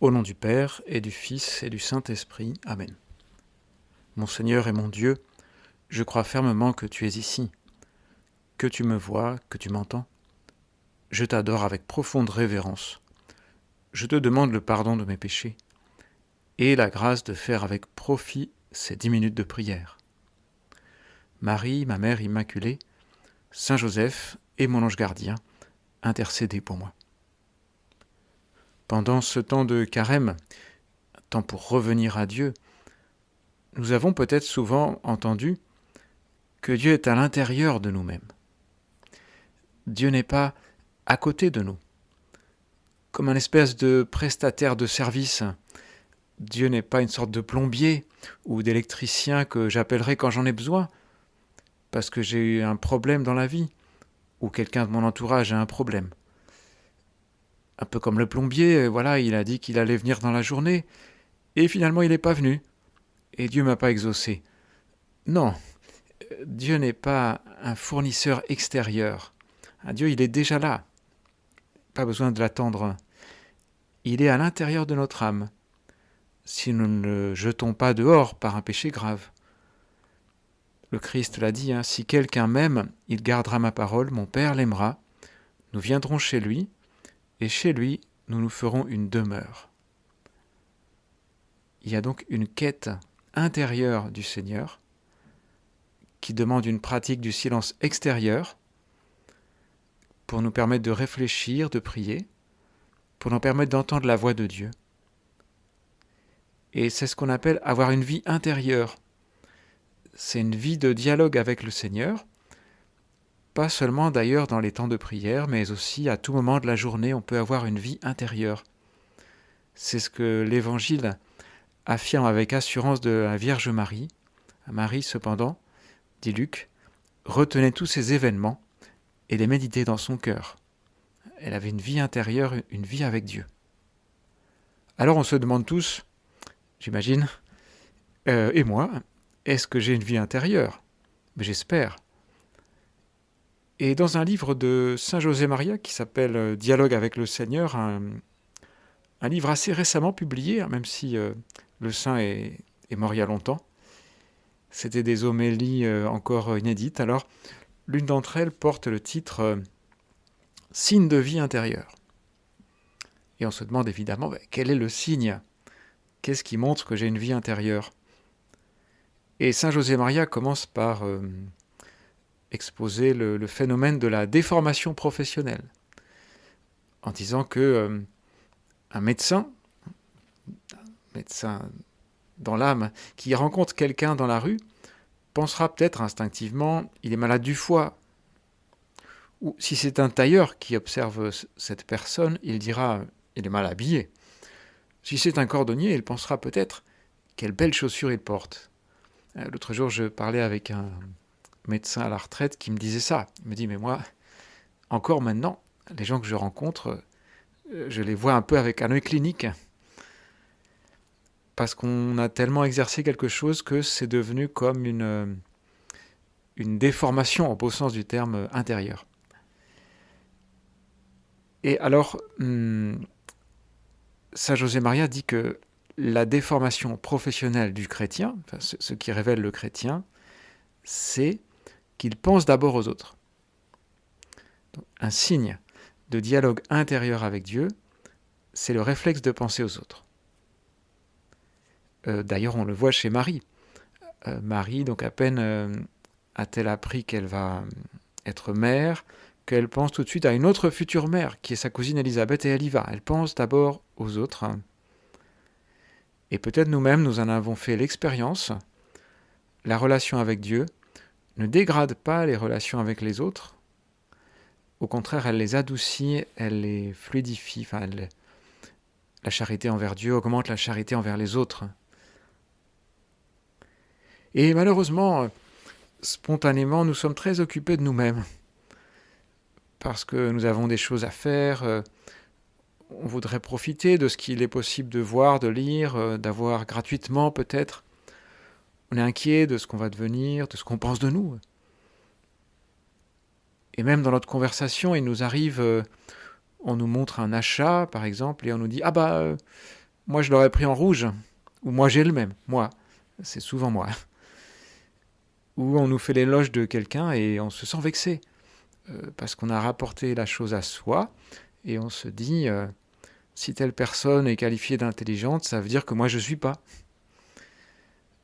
Au nom du Père, et du Fils, et du Saint-Esprit. Amen. Mon Seigneur et mon Dieu, je crois fermement que tu es ici, que tu me vois, que tu m'entends. Je t'adore avec profonde révérence. Je te demande le pardon de mes péchés et la grâce de faire avec profit ces 10 minutes de prière. Marie, ma mère immaculée, Saint Joseph et mon ange gardien, intercédez pour moi. Pendant ce temps de carême, temps pour revenir à Dieu, nous avons peut-être souvent entendu que Dieu est à l'intérieur de nous-mêmes. Dieu n'est pas à côté de nous, comme un espèce de prestataire de service. Dieu n'est pas une sorte de plombier ou d'électricien que j'appellerai quand j'en ai besoin, parce que j'ai eu un problème dans la vie, ou quelqu'un de mon entourage a un problème. Un peu comme le plombier, voilà, il a dit qu'il allait venir dans la journée, et finalement il n'est pas venu, et Dieu m'a pas exaucé. Non, Dieu n'est pas un fournisseur extérieur. Dieu, il est déjà là. Pas besoin de l'attendre. Il est à l'intérieur de notre âme, si nous ne le jetons pas dehors par un péché grave. Le Christ l'a dit, si quelqu'un m'aime, il gardera ma parole, mon Père l'aimera, nous viendrons chez lui, et chez lui, nous nous ferons une demeure. Il y a donc une quête intérieure du Seigneur, qui demande une pratique du silence extérieur, pour nous permettre de réfléchir, de prier, pour nous permettre d'entendre la voix de Dieu. Et c'est ce qu'on appelle avoir une vie intérieure. C'est une vie de dialogue avec le Seigneur, pas seulement d'ailleurs dans les temps de prière, mais aussi à tout moment de la journée, on peut avoir une vie intérieure. C'est ce que l'Évangile affirme avec assurance de la Vierge Marie. Marie, cependant, dit Luc, retenait tous ces événements et les méditait dans son cœur. Elle avait une vie intérieure, une vie avec Dieu. Alors on se demande tous, j'imagine, et moi, est-ce que j'ai une vie intérieure ? Mais j'espère. Et dans un livre de Saint José Maria qui s'appelle Dialogue avec le Seigneur, un livre assez récemment publié, même si le saint est mort il y a longtemps, c'était des homélies encore inédites. Alors, l'une d'entre elles porte le titre Signe de vie intérieure. Et on se demande évidemment, quel est le signe ? Qu'est-ce qui montre que j'ai une vie intérieure ? Et Saint José Maria commence par exposer le phénomène de la déformation professionnelle, en disant que un médecin dans l'âme, qui rencontre quelqu'un dans la rue, pensera peut-être instinctivement « il est malade du foie ». Ou si c'est un tailleur qui observe cette personne, il dira « il est mal habillé ». Si c'est un cordonnier, il pensera peut-être « quelles belles chaussures il porte ». L'autre jour, je parlais avec un médecin à la retraite qui me disait ça. Il me dit « mais moi, encore maintenant, les gens que je rencontre, je les vois un peu avec un œil clinique ». Parce qu'on a tellement exercé quelque chose que c'est devenu comme une déformation, au beau sens du terme, intérieur. Et alors, Saint José Maria dit que la déformation professionnelle du chrétien, enfin, ce qui révèle le chrétien, c'est qu'il pense d'abord aux autres. Donc, un signe de dialogue intérieur avec Dieu, c'est le réflexe de penser aux autres. D'ailleurs, on le voit chez Marie. Marie, donc à peine a-t-elle appris qu'elle va être mère, qu'elle pense tout de suite à une autre future mère, qui est sa cousine Élisabeth, et elle y va. Elle pense d'abord aux autres. Et peut-être nous-mêmes, nous en avons fait l'expérience. La relation avec Dieu ne dégrade pas les relations avec les autres. Au contraire, elle les adoucit, elle les fluidifie. La charité envers Dieu augmente la charité envers les autres. Et malheureusement, spontanément, nous sommes très occupés de nous-mêmes. Parce que nous avons des choses à faire, on voudrait profiter de ce qu'il est possible de voir, de lire, d'avoir gratuitement peut-être. On est inquiet de ce qu'on va devenir, de ce qu'on pense de nous. Et même dans notre conversation, il nous arrive, on nous montre un achat, par exemple, et on nous dit « Ah moi je l'aurais pris en rouge, ou moi j'ai le même, moi, c'est souvent moi, où on nous fait l'éloge de quelqu'un et on se sent vexé, parce qu'on a rapporté la chose à soi, et on se dit, si telle personne est qualifiée d'intelligente, ça veut dire que moi je ne suis pas.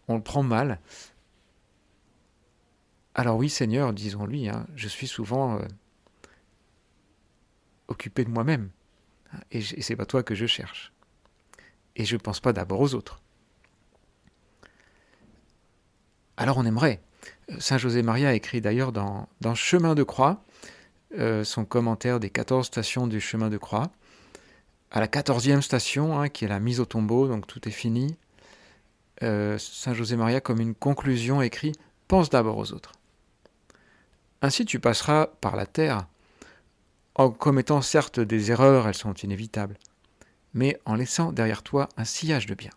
On le prend mal. Alors oui, Seigneur, disons-lui, hein, je suis souvent occupé de moi-même, hein, et c'est pas toi que je cherche. Et je ne pense pas d'abord aux autres. Alors on aimerait. Saint José Maria écrit d'ailleurs dans Chemin de Croix, son commentaire des 14 stations du Chemin de Croix, à la 14e station, hein, qui est la mise au tombeau, donc tout est fini, Saint José Maria, comme une conclusion, écrit « Pense d'abord aux autres ». Ainsi tu passeras par la terre, en commettant certes des erreurs, elles sont inévitables, mais en laissant derrière toi un sillage de bien.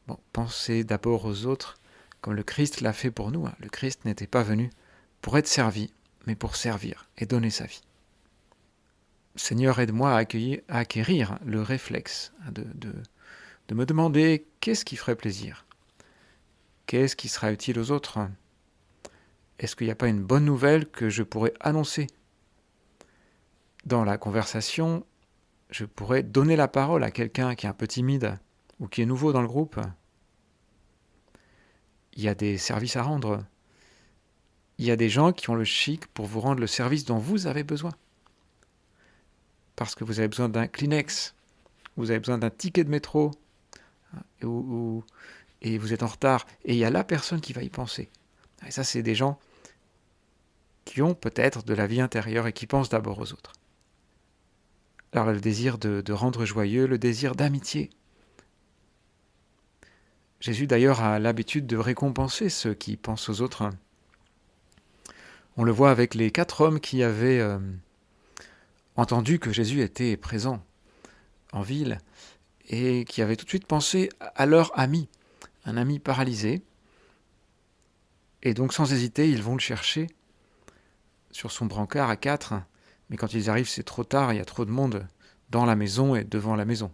Bon, pensez d'abord aux autres, comme le Christ l'a fait pour nous. Le Christ n'était pas venu pour être servi, mais pour servir et donner sa vie. Seigneur, aide-moi à acquérir le réflexe de me demander qu'est-ce qui ferait plaisir, qu'est-ce qui sera utile aux autres. Est-ce qu'il n'y a pas une bonne nouvelle que je pourrais annoncer? Dans la conversation, je pourrais donner la parole à quelqu'un qui est un peu timide ou qui est nouveau dans le groupe. Il y a des services à rendre. Il y a des gens qui ont le chic pour vous rendre le service dont vous avez besoin. Parce que vous avez besoin d'un Kleenex, vous avez besoin d'un ticket de métro, et vous êtes en retard, et il y a la personne qui va y penser. Et ça, c'est des gens qui ont peut-être de la vie intérieure et qui pensent d'abord aux autres. Alors le désir de rendre joyeux, le désir d'amitié. Jésus d'ailleurs a l'habitude de récompenser ceux qui pensent aux autres. On le voit avec les 4 hommes qui avaient entendu que Jésus était présent en ville et qui avaient tout de suite pensé à leur ami, un ami paralysé. Et donc sans hésiter, ils vont le chercher sur son brancard à 4. Mais quand ils arrivent, c'est trop tard, il y a trop de monde dans la maison et devant la maison.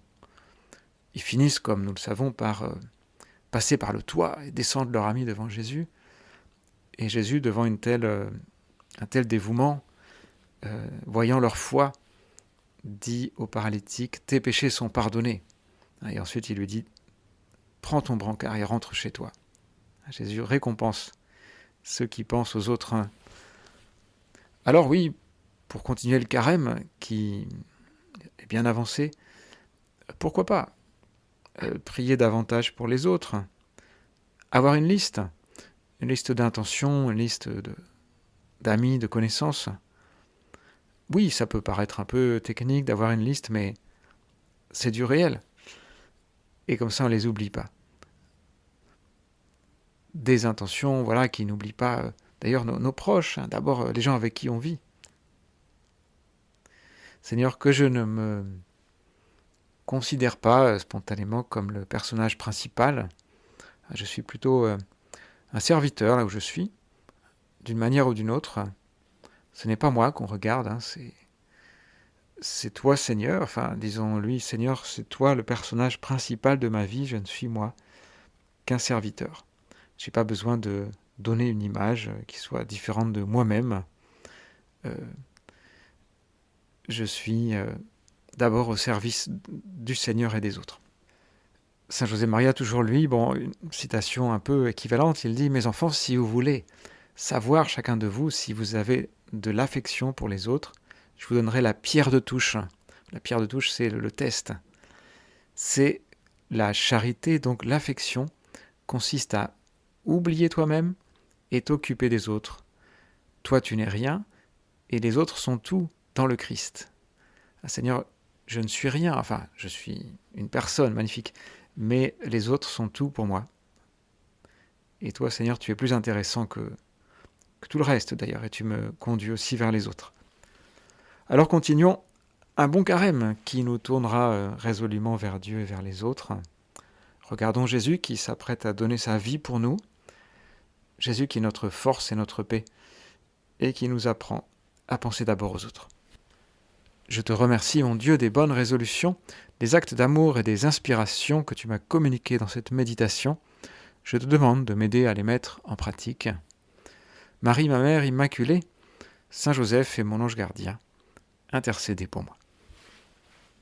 Ils finissent, comme nous le savons, par passer par le toit et descendre leur ami devant Jésus. Et Jésus, devant un tel dévouement, voyant leur foi, dit au paralytique « Tes péchés sont pardonnés ». Et ensuite, il lui dit « Prends ton brancard et rentre chez toi ». Jésus récompense ceux qui pensent aux autres. Alors oui, pour continuer le carême, qui est bien avancé, pourquoi pas prier davantage pour les autres, avoir une liste d'intentions, une liste d'amis, de connaissances. Oui, ça peut paraître un peu technique d'avoir une liste, mais c'est du réel. Et comme ça, on ne les oublie pas. Des intentions, voilà, qui n'oublient pas d'ailleurs nos proches, hein, d'abord les gens avec qui on vit. Seigneur, que je ne me considère pas spontanément comme le personnage principal. Je suis plutôt un serviteur là où je suis, d'une manière ou d'une autre. Ce n'est pas moi qu'on regarde, hein, c'est toi, Seigneur. Enfin, disons-lui, Seigneur, c'est toi le personnage principal de ma vie. Je ne suis moi qu'un serviteur. Je n'ai pas besoin de donner une image qui soit différente de moi-même. Je suis d'abord au service du Seigneur et des autres. Saint José Maria, toujours lui, une citation un peu équivalente, il dit « Mes enfants, si vous voulez savoir chacun de vous si vous avez de l'affection pour les autres, je vous donnerai la pierre de touche. » La pierre de touche, c'est le test. C'est la charité, donc l'affection, consiste à oublier toi-même et t'occuper des autres. Toi, tu n'es rien, et les autres sont tout dans le Christ. Ah, Seigneur, je ne suis rien, enfin, je suis une personne magnifique, mais les autres sont tout pour moi. Et toi, Seigneur, tu es plus intéressant que tout le reste, d'ailleurs, et tu me conduis aussi vers les autres. Alors continuons un bon carême qui nous tournera résolument vers Dieu et vers les autres. Regardons Jésus qui s'apprête à donner sa vie pour nous, Jésus qui est notre force et notre paix, et qui nous apprend à penser d'abord aux autres. Je te remercie, mon Dieu, des bonnes résolutions, des actes d'amour et des inspirations que tu m'as communiquées dans cette méditation. Je te demande de m'aider à les mettre en pratique. Marie, ma mère immaculée, Saint Joseph et mon ange gardien, intercédez pour moi.